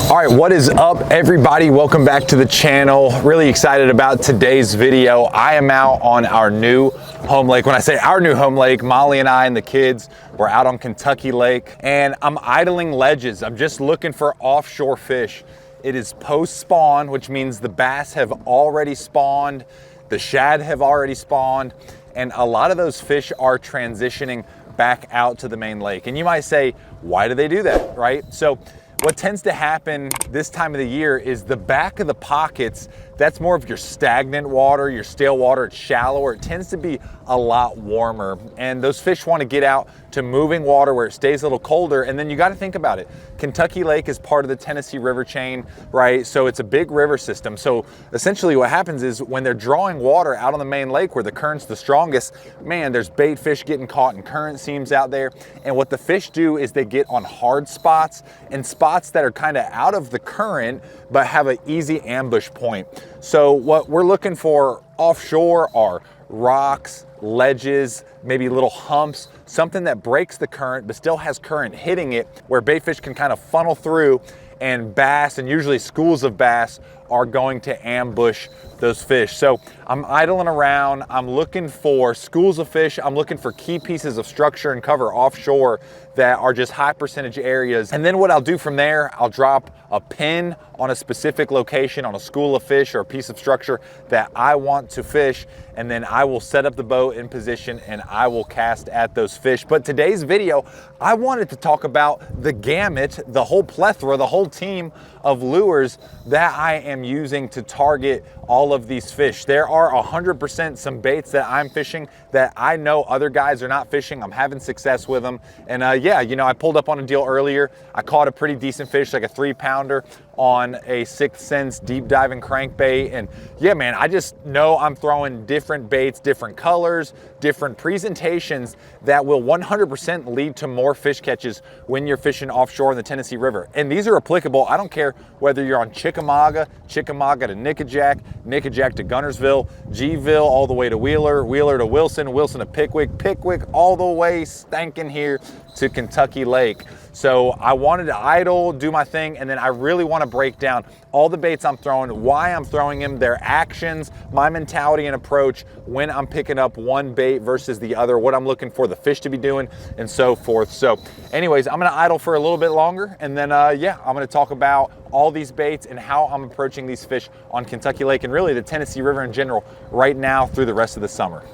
All right, what is up, everybody? Welcome back to the channel. Really excited about today's video. I am out on our new home lake. When I say our new home lake, Molly and I and the kids, we're out on Kentucky Lake, and I'm idling ledges. I'm just looking for offshore fish. It is post-spawn, which means the bass have already spawned, the shad have already spawned, and a lot of those fish are transitioning back out to the main lake. And you might say, why do they do that, right? So what tends to happen this time of the year is the back of the pockets, that's more of your stagnant water, your stale water. It's shallower. It tends to be a lot warmer. And those fish want to get out to moving water where it stays a little colder. And then you got to think about it. Kentucky Lake is part of the Tennessee River chain, right? So it's a big river system. So essentially what happens is when they're drawing water out on the main lake where the current's the strongest, man, there's bait fish getting caught in current seams out there. And what the fish do is they get on hard spots and spots that are kind of out of the current, but have an easy ambush point. So what we're looking for offshore are rocks, ledges, maybe little humps, something that breaks the current but still has current hitting it, where bait fish can kind of funnel through, and bass, and usually schools of bass, are going to ambush those fish. So I'm idling around, I'm looking for schools of fish, I'm looking for key pieces of structure and cover offshore that are just high percentage areas. And then what I'll do from there, I'll drop a pin on a specific location on a school of fish or a piece of structure that I want to fish, and then I will set up the boat in position and I will cast at those fish. But today's video, I wanted to talk about the gamut, the whole plethora, the whole team of lures that I am using to target all of these fish. There are 100% some baits that I'm fishing that I know other guys are not fishing. I'm having success with them. And yeah, you know, I pulled up on a deal earlier. I caught a pretty decent fish, like a 3-pounder on a 6th Sense deep diving crankbait. And yeah, man, I just know I'm throwing different baits, different colors, different presentations that will 100% lead to more fish catches when you're fishing offshore in the Tennessee River. And these are applicable, I don't care whether you're on Chickamauga, Chickamauga to Nickajack, Nickajack to Guntersville, Gville all the way to Wheeler, Wheeler to Wilson, Wilson to Pickwick, Pickwick all the way stanking here to Kentucky Lake. So I wanted to idle, do my thing, and then I really want to break down all the baits I'm throwing, why I'm throwing them, their actions, my mentality and approach when I'm picking up one bait versus the other, what I'm looking for the fish to be doing, and so forth. So anyways, I'm going to idle for a little bit longer, and then yeah, I'm going to talk about all these baits and how I'm approaching these fish on Kentucky Lake and really the Tennessee River in general right now through the rest of the summer.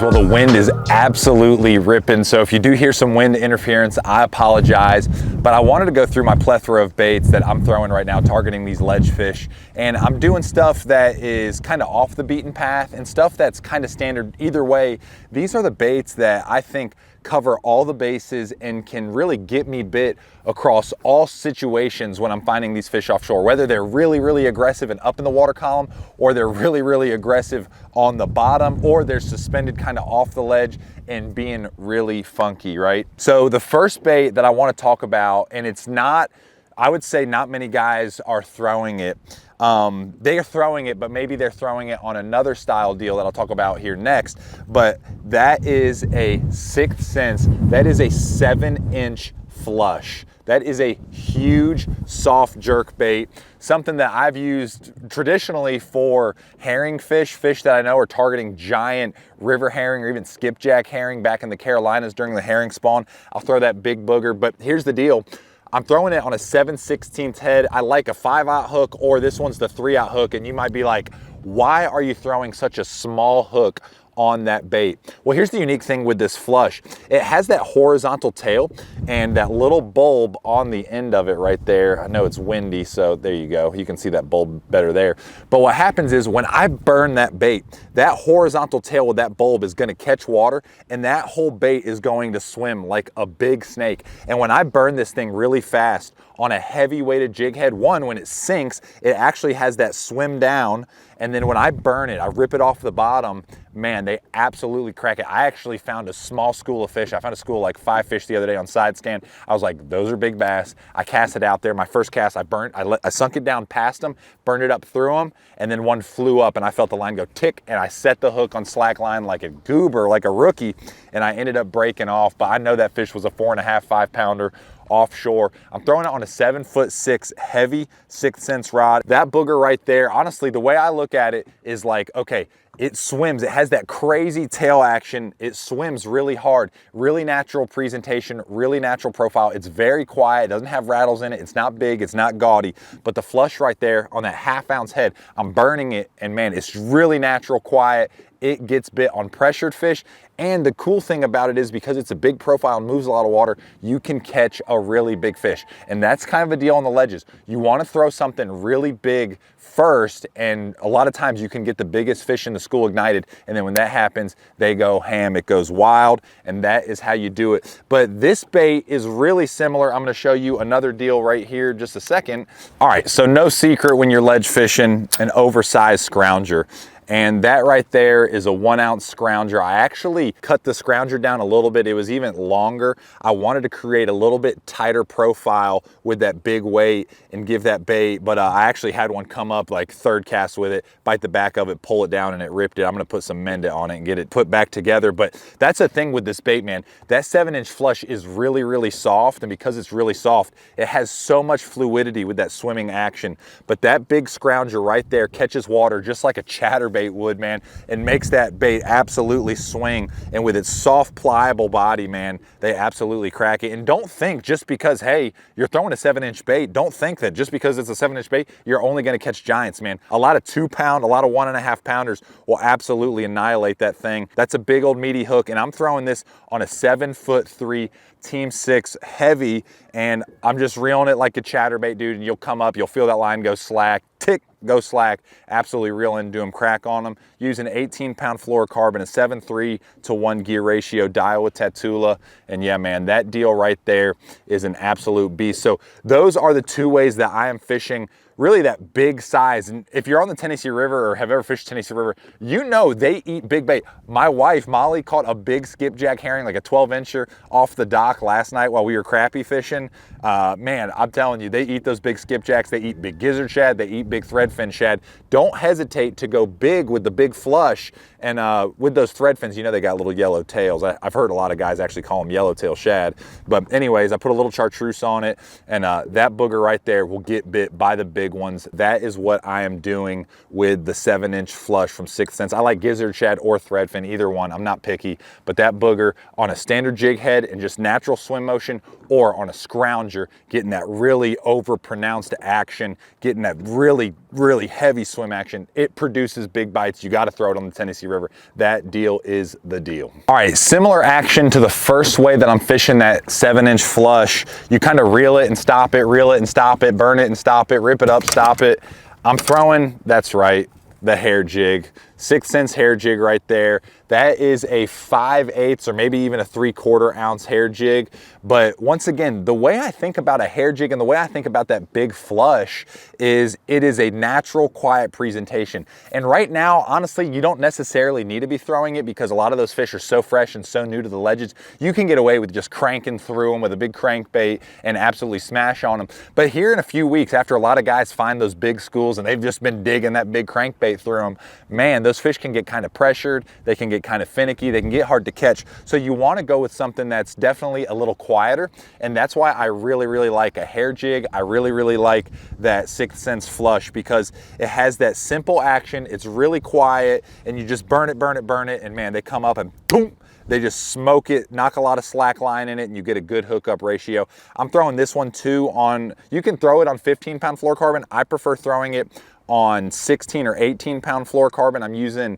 Well, the wind is absolutely ripping, so if you do hear some wind interference, I apologize, but I wanted to go through my plethora of baits that I'm throwing right now targeting these ledge fish, and I'm doing stuff that is kind of off the beaten path and stuff that's kind of standard. Either way, these are the baits that I think cover all the bases and can really get me bit across all situations when I'm finding these fish offshore, whether they're really, really aggressive and up in the water column, or they're really, really aggressive on the bottom, or they're suspended kind of off the ledge and being really funky, right? So the first bait that I want to talk about, and it's not, I would say not many guys are throwing it. They are throwing it, but maybe they're throwing it on another style deal that I'll talk about here next. But that is a 6th Sense. That is a 7-inch flush. That is a huge soft jerk bait, something that I've used traditionally for herring fish that I know are targeting giant river herring or even skipjack herring back in the Carolinas during the herring spawn. I'll throw that big booger, but here's the deal. I'm throwing it on a 7/16 head. I like a 5/0 hook, or this one's the 3/0 hook, and you might be like, why are you throwing such a small hook on that bait? Well, here's the unique thing with this flush. It has that horizontal tail and that little bulb on the end of it right there. I know it's windy, so there you go. You can see that bulb better there. But what happens is when I burn that bait, that horizontal tail with that bulb is gonna catch water, and that whole bait is going to swim like a big snake. And when I burn this thing really fast on a heavy weighted jig head, one, when it sinks, it actually has that swim down. And then when I burn it, I rip it off the bottom, man, they absolutely crack it. I actually found a small school of fish. I found a school of like 5 fish the other day on side scan. I was like, those are big bass. I cast it out there. My first cast, I sunk it down past them, burned it up through them, and then one flew up and I felt the line go tick, and I set the hook on slack line like a goober, like a rookie, and I ended up breaking off. But I know that fish was a 4.5, 5 pounder offshore. I'm throwing it on a 7'6" heavy 6th Sense rod. That booger right there, honestly, the way I look at it is like, okay, it swims, it has that crazy tail action, it swims really hard, really natural presentation, really natural profile. It's very quiet, it doesn't have rattles in it, it's not big, it's not gaudy, but the flush right there on that 1/2 ounce head, I'm burning it, and man, it's really natural, quiet. It gets bit on pressured fish. And the cool thing about it is, because it's a big profile and moves a lot of water, you can catch a really big fish. And that's kind of a deal on the ledges. You want to throw something really big first, and a lot of times you can get the biggest fish in the school ignited, and then when that happens, they go ham, it goes wild, and that is how you do it. But this bait is really similar. I'm going to show you another deal right here in just a second. All right, so no secret when you're ledge fishing, an oversized scrounger. And that right there is a 1 ounce scrounger. I actually cut the scrounger down a little bit. It was even longer. I wanted to create a little bit tighter profile with that big weight and give that bait, but I actually had one come up like 3rd cast with it, bite the back of it, pull it down, and it ripped it. I'm gonna put some Mend It on it and get it put back together. But that's the thing with this bait, man. That 7-inch flush is really, really soft, and because it's really soft, it has so much fluidity with that swimming action. But that big scrounger right there catches water just like a chatterbait would, man, and makes that bait absolutely swing. And with its soft, pliable body, man, they absolutely crack it. And don't think just because, hey, you're throwing a 7-inch bait, don't think that just because it's a 7-inch bait, you're only going to catch giants, man. A lot of 2-pound, a lot of 1.5 pounders will absolutely annihilate that thing. That's a big old meaty hook, and I'm throwing this on a 7'3" Team 6 heavy, and I'm just reeling it like a chatterbait, dude, and you'll come up, you'll feel that line go slack, tick, go slack, absolutely reel into them, crack on them. Using 18-pound fluorocarbon, a 7:3 to 1 gear ratio, Daiwa Tatula, and yeah, man, that deal right there is an absolute beast. So those are the 2 ways that I am fishing really that big size. And if you're on the Tennessee River or have ever fished Tennessee River, you know they eat big bait. My wife, Molly, caught a big skipjack herring, like a 12-incher off the dock last night while we were crappie fishing. Man, I'm telling you, they eat those big skipjacks, they eat big gizzard shad, they eat big threadfin shad. Don't hesitate to go big with the big flush. And with those threadfins, you know they got little yellow tails. I've heard a lot of guys actually call them yellowtail shad. But anyways, I put a little chartreuse on it, and that booger right there will get bit by the big ones. That is what I am doing with the 7-inch flush from 6th Sense. I like gizzard shad or threadfin, either one. I'm not picky, but that booger on a standard jig head and just natural swim motion, or on a scrounger, getting that really over-pronounced action, getting that really, really heavy swim action, it produces big bites. You got to throw it on the Tennessee River. That deal is the deal. All right, similar action to the first way that I'm fishing that 7-inch flush. You kind of reel it and stop it, reel it and stop it, burn it and stop it, rip it up, stop it. I'm throwing, that's right, the hair jig. 6th Sense hair jig right there. That is a 5/8 or maybe even a 3/4 ounce hair jig. But once again, the way I think about a hair jig and the way I think about that big flush is it is a natural, quiet presentation. And right now, honestly, you don't necessarily need to be throwing it because a lot of those fish are so fresh and so new to the ledges. You can get away with just cranking through them with a big crankbait and absolutely smash on them. But here in a few weeks, after a lot of guys find those big schools and they've just been digging that big crankbait through them, man, those fish can get kind of pressured, they can get kind of finicky, they can get hard to catch. So you want to go with something that's definitely a little quieter, and that's why I really, really like a hair jig. I really, really like that 6th Sense flush because it has that simple action, it's really quiet, and you just burn it, burn it, burn it, and man, they come up and boom, they just smoke it, knock a lot of slack line in it, and you get a good hookup ratio. I'm throwing this one too on, you can throw it on 15-pound fluorocarbon. I prefer throwing it on 16 or 18-pound fluorocarbon. I'm using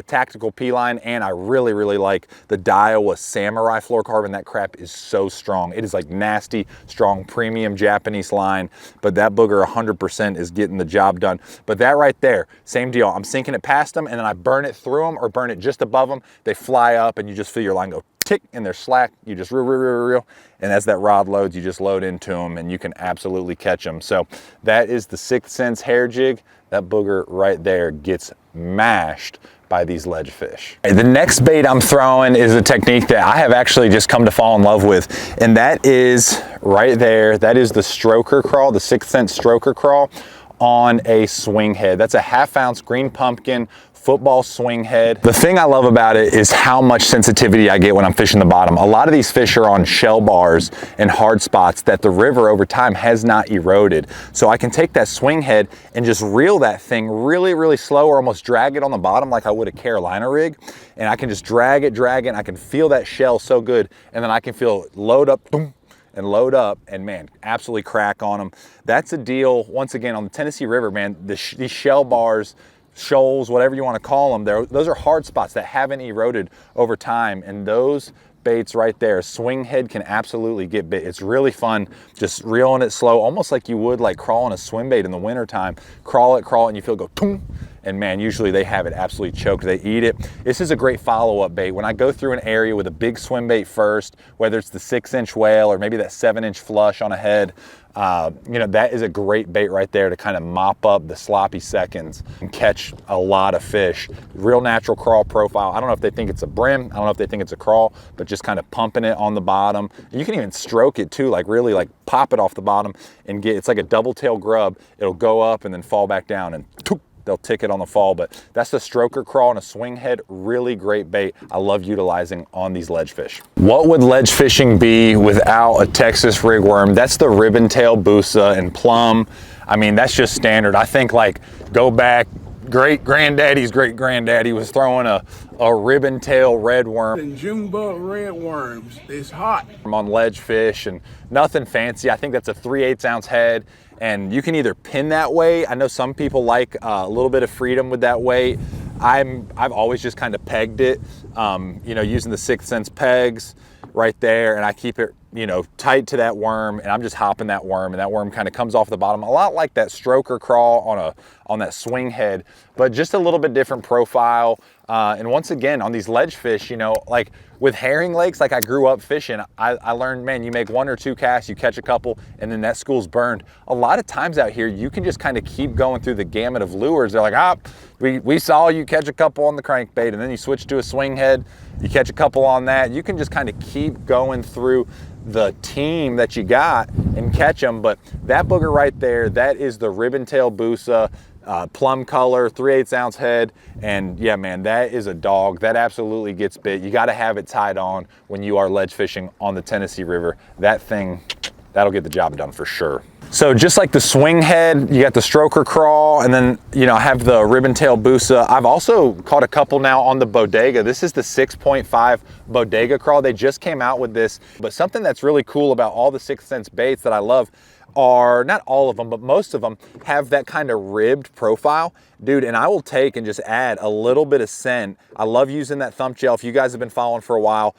tactical P-line, and I really, really like the Daiwa Samurai fluorocarbon. That crap is so strong. It is like nasty, strong, premium Japanese line, but that booger 100% is getting the job done. But that right there, same deal. I'm sinking it past them, and then I burn it through them or burn it just above them. They fly up, and you just feel your line go tick, and they're slack. You just reel, and as that rod loads, you just load into them, and you can absolutely catch them. So that is the 6th Sense hair jig. That booger right there gets mashed by these ledge fish. The next bait I'm throwing is a technique that I have actually just come to fall in love with, and that is right there. That is the stroker crawl, the 6th Sense stroker crawl on a swing head. That's a 1/2 ounce green pumpkin football swing head. The thing I love about it is how much sensitivity I get when I'm fishing the bottom. A lot of these fish are on shell bars and hard spots that the river over time has not eroded. So I can take that swing head and just reel that thing really, really slow, or almost drag it on the bottom like I would a Carolina rig. And I can just drag it, and I can feel that shell so good. And then I can feel it load up, boom, and load up, and man, absolutely crack on them. That's a deal, once again, on the Tennessee River, man. These shell bars, shoals, whatever you want to call them, those are hard spots that haven't eroded over time, and those baits right there, swing head can absolutely get bit. It's really fun just reeling it slow, almost like you would like crawling a swim bait in the winter time. Crawl it, and you feel it go boom, and man, usually they have it absolutely choked. They eat it. This is a great follow-up bait. When I go through an area with a big swim bait first, whether it's the 6-inch whale or maybe that 7-inch flush on a head, you know, that is a great bait right there to kind of mop up the sloppy seconds and catch a lot of fish. Real natural crawl profile. I don't know if they think it's a brim. I don't know if they think it's a crawl, but just kind of pumping it on the bottom. You can even stroke it too, like really like pop it off the bottom and get, it's like a double tail grub. It'll go up and then fall back down, and they'll tick it on the fall. But that's the stroker crawl and a swing head. Really great bait. I love utilizing on these ledge fish. What would ledge fishing be without a Texas rigworm? That's the ribbon tail busa and plum. I mean, that's just standard. I think like go back, great granddaddy's great granddaddy was throwing a ribbon tail red worm. And June bug red worms. It's hot. On ledge fish, and nothing fancy. I think that's a 3/8 ounce head. And you can either pin that weight. I know some people like a little bit of freedom with that weight. I've always just kind of pegged it, you know, using the 6th Sense pegs right there, and I keep it, you know, tight to that worm, and I'm just hopping that worm, and that worm kind of comes off the bottom, a lot like that stroker crawl on that swing head, but just a little bit different profile. And once again, on these ledge fish, you know, like with herring lakes, like I grew up fishing, I learned, man, you make 1 or 2 casts, you catch a couple, and then that school's burned. A lot of times out here, you can just kind of keep going through the gamut of lures. They're like, we saw you catch a couple on the crankbait, and then you switch to a swing head, you catch a couple on that. You can just kind of keep going through the team that you got and catch them. But that booger right there, that is the ribbon tail busa, plum color, 3/8 ounce head. And yeah, man, that is a dog. That absolutely gets bit. You got to have it tied on when you are ledge fishing on the Tennessee River. That thing, that'll get the job done for sure. So just like the swing head, you got the stroker crawl, and then, you know, I have the ribbon tail busa. I've also caught a couple now on the bodega. This is the 6.5 bodega crawl. They just came out with this. But something that's really cool about all the 6th Sense baits that I love are, not all of them, but most of them have that kind of ribbed profile, dude. And I will take and just add a little bit of scent. I love using that thump gel. If you guys have been following for a while,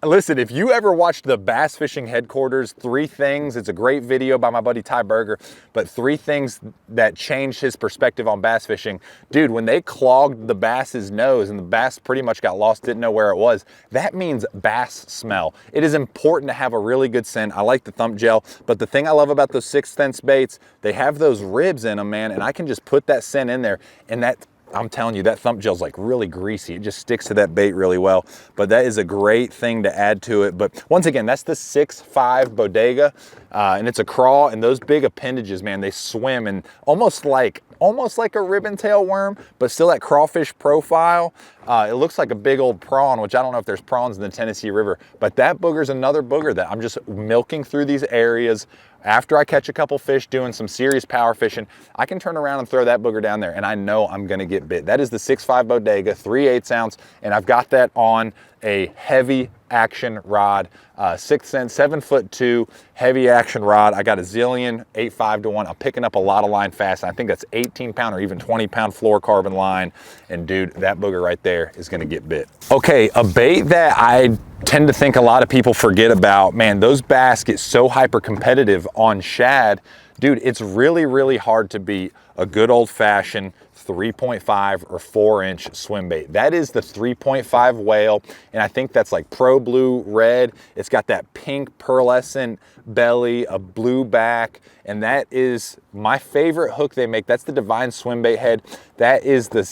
listen, if you ever watched the Bass Fishing Headquarters, 3 things, it's a great video by my buddy Ty Berger, but 3 things that changed his perspective on bass fishing. Dude, when they clogged the bass's nose and the bass pretty much got lost, didn't know where it was, that means bass smell. It is important to have a really good scent. I like the thump gel, but the thing I love about those 6th Sense baits, they have those ribs in them, man, and I can just put that scent in there, and that, I'm telling you, that thump gel's like really greasy. It just sticks to that bait really well. But that is a great thing to add to it. But once again, that's the 6.5 bodega, and it's a crawl. And those big appendages, man, they swim and almost like a ribbon tail worm, but still that crawfish profile. It looks like a big old prawn, which I don't know if there's prawns in the Tennessee River, but that booger's another booger that I'm just milking through these areas. After I catch a couple fish doing some serious power fishing, I can turn around and throw that booger down there, and I know I'm gonna get bit. That is the 6.5 bodega, 3/8 ounce, and I've got that on a heavy action rod, 6th Sense, 7'2", heavy action rod. I got a Zillion 8.5-1. I'm picking up a lot of line fast. I think that's 18-pound or even 20-pound fluorocarbon line. And dude, that booger right there is gonna get bit. Okay, a bait that I tend to think a lot of people forget about, man, those bass get so hyper competitive on shad. Dude, it's really, really hard to beat a good old-fashioned 3.5 or 4-inch swim bait. That is the 3.5 whale, and I think that's like pro blue red. It's got that pink pearlescent belly, a blue back, and that is my favorite hook they make. That's the Divine swim bait head. That is the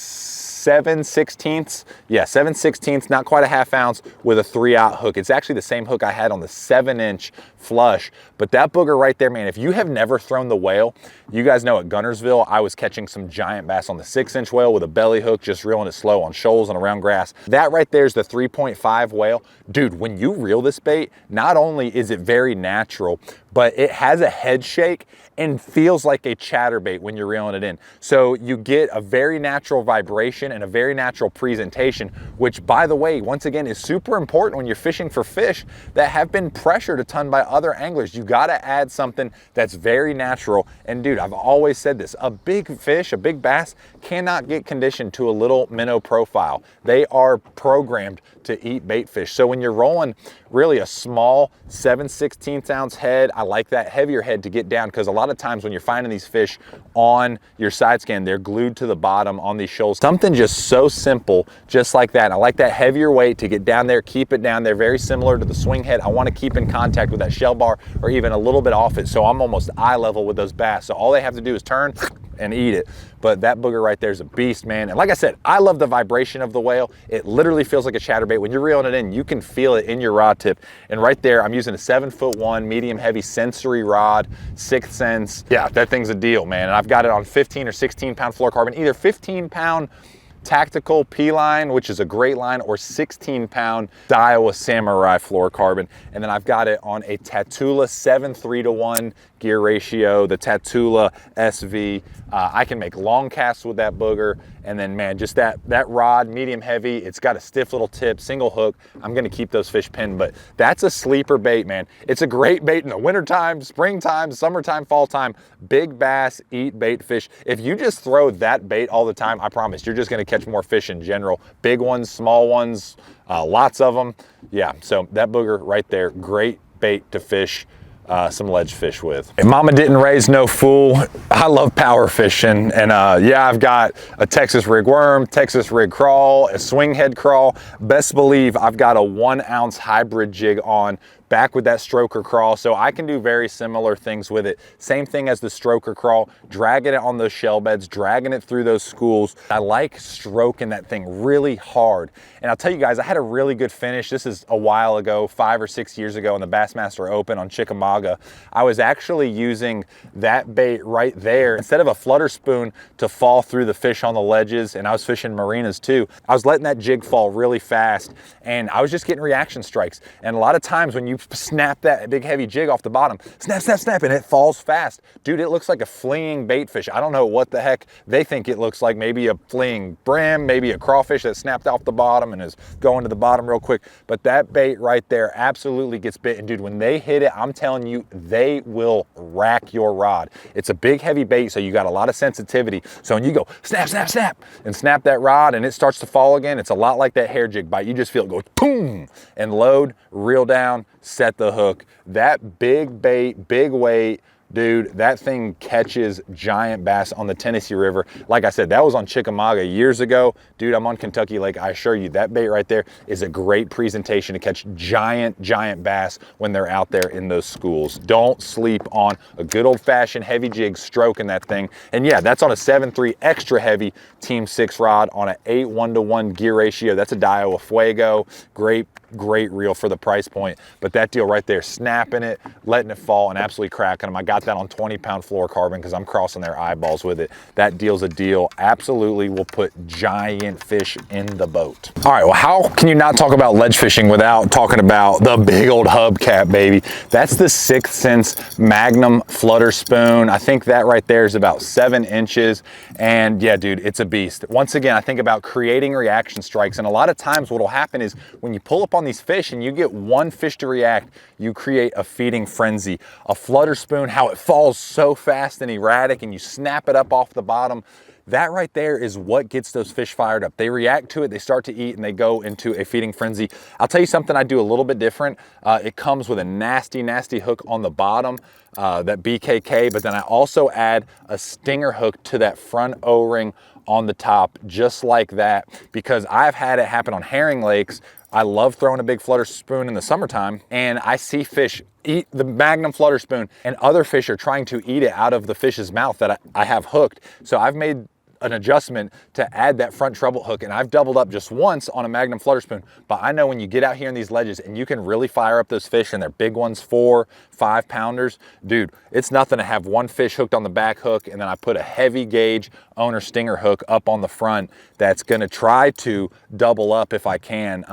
7/16, yeah, 7/16, not quite a half ounce, with a 3/0 hook. It's actually the same hook I had on the 7-inch flush. But that booger right there, man, if you have never thrown the whale, you guys know at Guntersville, I was catching some giant bass on the 6-inch whale with a belly hook, just reeling it slow on shoals and around grass. That right there is the 3.5 whale. Dude, when you reel this bait, not only is it very natural, but it has a head shake and feels like a chatterbait when you're reeling it in. So you get a very natural vibration and a very natural presentation, which, by the way, once again, is super important when you're fishing for fish that have been pressured a ton by other anglers. You gotta add something that's very natural. And dude, I've always said this, a big fish, a big bass, cannot get conditioned to a little minnow profile. They are programmed to eat bait fish. So when you're rolling really a small 7/16 ounce head, I like that heavier head to get down, because a lot of times when you're finding these fish on your side scan, they're glued to the bottom on these shoals. Something just so simple, just like that. I like that heavier weight to get down there, keep it down there, very similar to the swing head. I want to keep in contact with that shell bar or even a little bit off it, so I'm almost eye level with those bass. So all they have to do is turn and eat it. But that booger right there is a beast, man. And like I said, I love the vibration of the whale. It literally feels like a chatterbait. When you're reeling it in, you can feel it in your rod tip. And right there, I'm using a 7'1" medium heavy sensory rod, 6th Sense. Yeah, that thing's a deal, man. And I've got it on 15 or 16 pound fluorocarbon, either 15 pound tactical P line, which is a great line, or 16 pound Daiwa Samurai fluorocarbon. And then I've got it on a Tatula 7:3-to-1 gear ratio, the Tatula SV. I can make long casts with that booger. And then, man, just that rod, medium heavy, it's got a stiff little tip, single hook. I'm gonna keep those fish pinned, but that's a sleeper bait, man. It's a great bait in the wintertime, springtime, summertime, fall time. Big bass eat bait fish. If you just throw that bait all the time, I promise you're just gonna catch more fish in general. Big ones, small ones, lots of them. Yeah, so that booger right there, great bait to fish some ledge fish with. And mama didn't raise no fool. I love power fishing, and yeah, I've got a Texas rig worm, Texas rig crawl, a swing head crawl. Best believe I've got a 1 ounce hybrid jig on, back with that stroker crawl, so I can do very similar things with it. Same thing as the stroker crawl, dragging it on those shell beds, dragging it through those schools. I like stroking that thing really hard. And I'll tell you guys, I had a really good finish. This is a while ago, 5 or 6 years ago in the Bassmaster Open on Chickamauga. I was actually using that bait right there. Instead of a flutter spoon to fall through the fish on the ledges, and I was fishing marinas too, I was letting that jig fall really fast, and I was just getting reaction strikes. And a lot of times when you snap that big heavy jig off the bottom, snap, snap, snap, and it falls fast. Dude, it looks like a fleeing bait fish. I don't know what the heck they think it looks like. Maybe a fleeing brim, maybe a crawfish that snapped off the bottom and is going to the bottom real quick. But that bait right there absolutely gets bit. And dude, when they hit it, I'm telling you, they will rack your rod. It's a big heavy bait, so you got a lot of sensitivity. So when you go snap, snap, snap, and snap that rod and it starts to fall again, it's a lot like that hair jig bite. You just feel it go boom, and load, reel down, set the hook. That big bait, big weight, dude, that thing catches giant bass on the Tennessee River. Like I said, that was on Chickamauga years ago. Dude, I'm on Kentucky Lake. I assure you, that bait right there is a great presentation to catch giant bass when they're out there in those schools. Don't sleep on a good old-fashioned heavy jig stroking that thing. And yeah, that's on a 7.3 extra heavy Team 6 rod on an 8:1-to-1 gear ratio. That's a Daiwa Fuego. Great reel for the price point. But that deal right there, snapping it, letting it fall, and absolutely cracking them. I got that on 20 pound fluorocarbon because I'm crossing their eyeballs with it. That deal's a deal. Absolutely will put giant fish in the boat. All right, well, how can you not talk about ledge fishing without talking about the big old hubcap, baby? That's the 6th Sense Magnum Flutter spoon. I think that right there is about 7 inches. And yeah, dude, it's a beast. Once again, I think about creating reaction strikes. And a lot of times what will happen is when you pull up on these fish and you get one fish to react, you create a feeding frenzy. A flutter spoon, how it falls so fast and erratic, and you snap it up off the bottom. That right there is what gets those fish fired up. They react to it, they start to eat, and they go into a feeding frenzy. I'll tell you something I do a little bit different. It comes with a nasty hook on the bottom, that BKK, but then I also add a stinger hook to that front O-ring on the top, just like that, because I've had it happen on herring lakes. I love throwing a big flutter spoon in the summertime, and I see fish eat the Magnum flutter spoon, and other fish are trying to eat it out of the fish's mouth that I have hooked. So I've made an adjustment to add that front treble hook, and I've doubled up just once on a Magnum flutter spoon, but I know when you get out here in these ledges and you can really fire up those fish, and they're big ones, 4, 5 pounders, dude, it's nothing to have one fish hooked on the back hook, and then I put a heavy gauge owner stinger hook up on the front that's gonna try to double up if I can.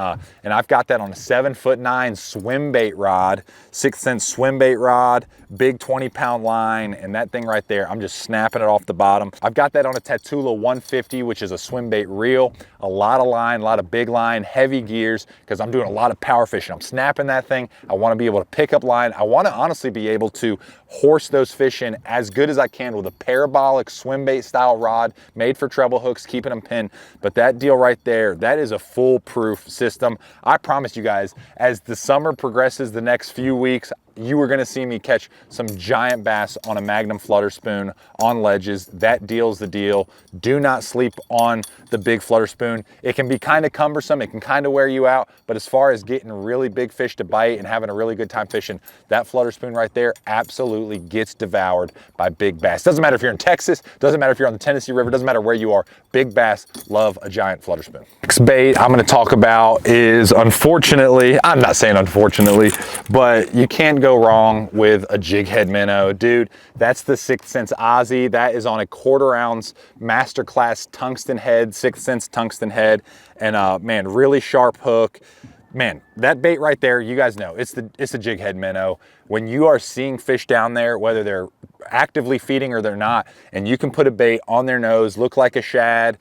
And I've got that on a 7'9" Swimbait rod, 6th Sense Swimbait rod, big 20-pound line, and that thing right there, I'm just snapping it off the bottom. I've got that on a Tatula 150, which is a Swimbait reel, a lot of line, a lot of big line, heavy gears, because I'm doing a lot of power fishing. I'm snapping that thing. I wanna be able to pick up line. I wanna honestly be able to horse those fish in as good as I can with a parabolic Swimbait style rod made for treble hooks, keeping them pinned. But that deal right there, that is a foolproof system. I promise you guys, as the summer progresses the next few weeks, you are gonna see me catch some giant bass on a Magnum flutter spoon on ledges. That deal's the deal. Do not sleep on the big flutter spoon. It can be kind of cumbersome, it can kind of wear you out, but as far as getting really big fish to bite and having a really good time fishing, that flutter spoon right there absolutely gets devoured by big bass. Doesn't matter if you're in Texas, doesn't matter if you're on the Tennessee River, doesn't matter where you are, big bass love a giant flutter spoon. Next bait I'm gonna talk about is, unfortunately, I'm not saying unfortunately, but you can't go wrong with a Jig Head Minnow. Dude, that's the 6th Sense Aussie. That is on a 1/4 ounce Masterclass tungsten head, 6th Sense tungsten head, and man, really sharp hook. Man, that bait right there, you guys know, it's a Jig Head Minnow. When you are seeing fish down there, whether they're actively feeding or they're not, and you can put a bait on their nose, look like a shad,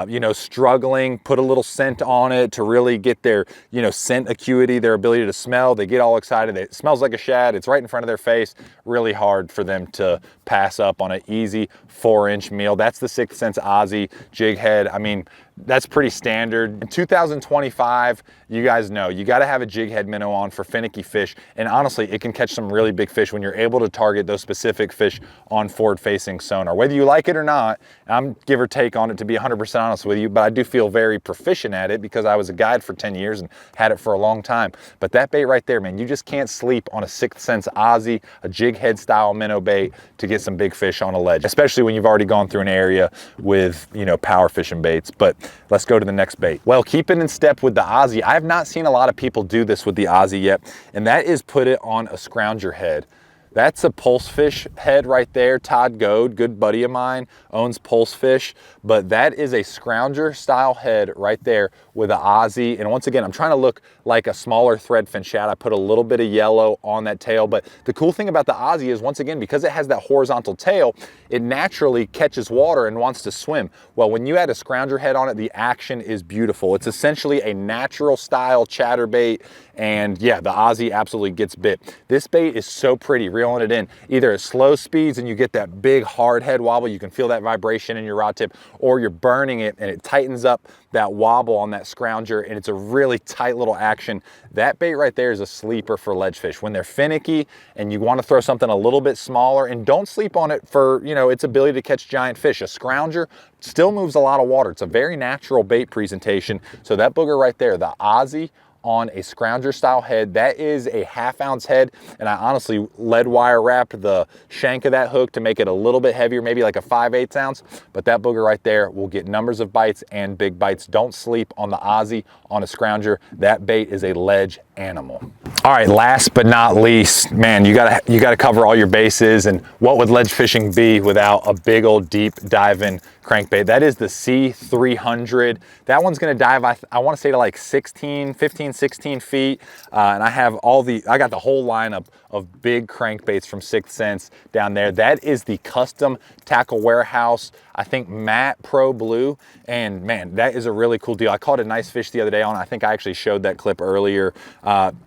you know, struggling, put a little scent on it to really get their, you know, scent acuity, their ability to smell. They get all excited. It smells like a shad. It's right in front of their face. Really hard for them to pass up on an easy 4-inch meal. That's the 6th Sense Aussie Jig Head. I mean, that's pretty standard. In 2025, you guys know, you gotta have a Jig Head Minnow on for finicky fish. And honestly, it can catch some really big fish when you're able to target those specific fish on forward-facing sonar. Whether you like it or not, I'm give or take on it to be 100% honest with you, but I do feel very proficient at it because I was a guide for 10 years and had it for a long time. But that bait right there, man, you just can't sleep on a 6th Sense Aussie, a Jig Head style minnow bait to get some big fish on a ledge, especially when you've already gone through an area with, you know, power fishing baits. But let's go to the next bait. Well, keeping in step with the Aussie, I have not seen a lot of people do this with the Aussie yet, and that is put it on a scrounger head. That's a pulsefish head right there. Todd Goad, good buddy of mine, owns Pulsefish, but that is a scrounger style head right there with an Aussie. And once again, I'm trying to look like a smaller threadfin shad. I put a little bit of yellow on that tail, but the cool thing about the Aussie is, once again, because it has that horizontal tail, it naturally catches water and wants to swim. Well, when you add a scrounger head on it, the action is beautiful. It's essentially a natural style chatterbait, and yeah, the Aussie absolutely gets bit. This bait is so pretty, reeling it in, either at slow speeds and you get that big hard head wobble, you can feel that vibration in your rod tip, or you're burning it and it tightens up that wobble on that scrounger, and it's a really tight little action. That bait right there is a sleeper for ledge fish. When they're finicky and you want to throw something a little bit smaller, and don't sleep on it for, you know, its ability to catch giant fish. A scrounger still moves a lot of water. It's a very natural bait presentation. So that booger right there, the Aussie on a scrounger style head, that is a 1/2 ounce head, and I honestly lead wire wrapped the shank of that hook to make it a little bit heavier, maybe like a 5/8 ounce, but that booger right there will get numbers of bites and big bites. Don't sleep on the Aussie on a scrounger. That bait is a ledge animal. All right, last but not least, man, you gotta cover all your bases, and what would ledge fishing be without a big old deep diving crankbait? That is the C300. That one's gonna dive, I wanna say, to like 15, 16 feet. And I got the whole lineup of big crankbaits from 6th Sense down there. That is the custom tackle warehouse, I think matte pro blue. And man, that is a really cool deal. I caught a nice fish the other day on it. I think I actually showed that clip earlier.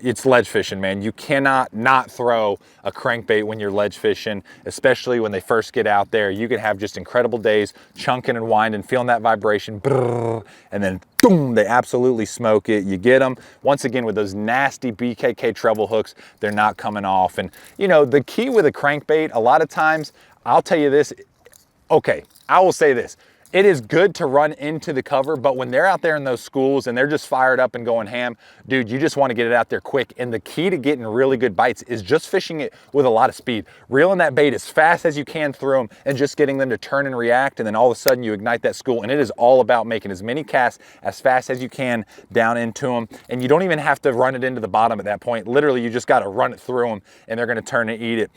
It's ledge fishing, man. You cannot not throw a crankbait when you're ledge fishing, especially when they first get out there. You can have just incredible days chunking and winding, feeling that vibration, and then boom, they absolutely smoke it. You get them, once again, with those nasty BKK treble hooks, they're not coming off. And you know, the key with a crankbait, a lot of times, I'll tell you this, okay, I will say this, it is good to run into the cover, but when they're out there in those schools and they're just fired up and going ham, dude, you just want to get it out there quick. And the key to getting really good bites is just fishing it with a lot of speed, reeling that bait as fast as you can through them and just getting them to turn and react. And then all of a sudden you ignite that school, and it is all about making as many casts as fast as you can down into them. And you don't even have to run it into the bottom at that point. Literally, you just got to run it through them and they're going to turn and eat it.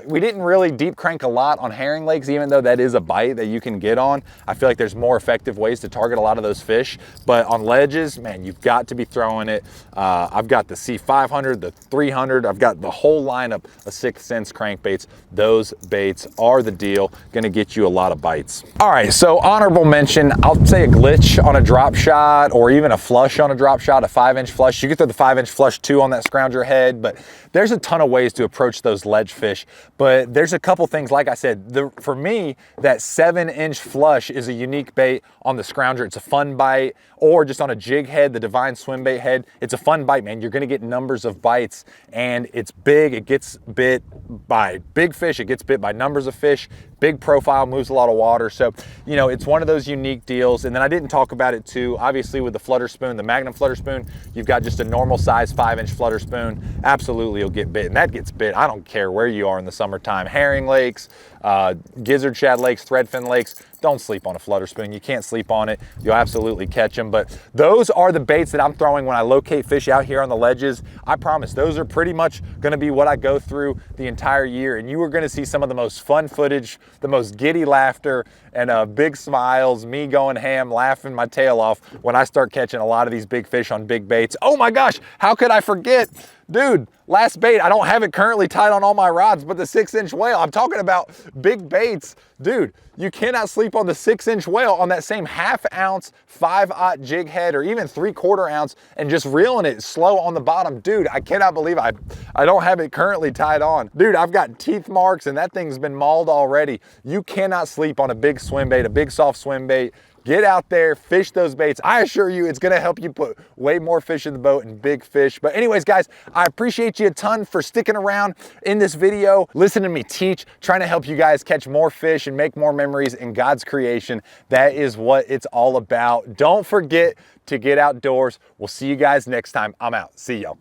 We didn't really deep crank a lot on herring lakes, even though that is a bite that you can get on. I feel like there's more effective ways to target a lot of those fish, but on ledges, man, you've got to be throwing it. I've got the C500, the 300, I've got the whole lineup of 6th Sense crankbaits. Those baits are the deal, gonna get you a lot of bites. All right, so honorable mention, I'll say a glitch on a drop shot or even a flush on a drop shot, a 5-inch flush. You could throw the 5-inch flush too on that scrounger head, but there's a ton of ways to approach those ledge fish. But there's a couple things, like I said, for me, that 7-inch flush is a unique bait on the scrounger. It's a fun bite, or just on a jig head, the Divine Swimbait head. It's a fun bite, man. You're gonna get numbers of bites, and it's big. It gets bit by big fish. It gets bit by numbers of fish. Big profile, moves a lot of water. So, you know, it's one of those unique deals. And then I didn't talk about it too, obviously with the flutter spoon, the Magnum flutter spoon, you've got just a normal size 5-inch flutter spoon. Absolutely, you'll get bit, and that gets bit. I don't care where you are in the summertime. Herring lakes, gizzard shad lakes, threadfin lakes, don't sleep on a flutter spoon. You can't sleep on it. You'll absolutely catch them. But those are the baits that I'm throwing when I locate fish out here on the ledges. I promise those are pretty much gonna be what I go through the entire year. And you are gonna see some of the most fun footage, the most giddy laughter, and big smiles, me going ham, laughing my tail off when I start catching a lot of these big fish on big baits. Oh my gosh, how could I forget? Dude, last bait, I don't have it currently tied on all my rods, but the 6-inch whale. I'm talking about big baits. Dude, you cannot sleep on the 6-inch whale on that same 1/2 ounce 5/0 jig head, or even 3/4 ounce, and just reeling it slow on the bottom. Dude, I cannot believe I don't have it currently tied on. Dude, I've got teeth marks and that thing's been mauled already. You cannot sleep on a big swim bait, a big soft swim bait. Get out there, fish those baits. I assure you, it's gonna help you put way more fish in the boat and big fish. But anyways, guys, I appreciate you a ton for sticking around in this video, listening to me teach, trying to help you guys catch more fish and make more memories in God's creation. That is what it's all about. Don't forget to get outdoors. We'll see you guys next time. I'm out. See y'all.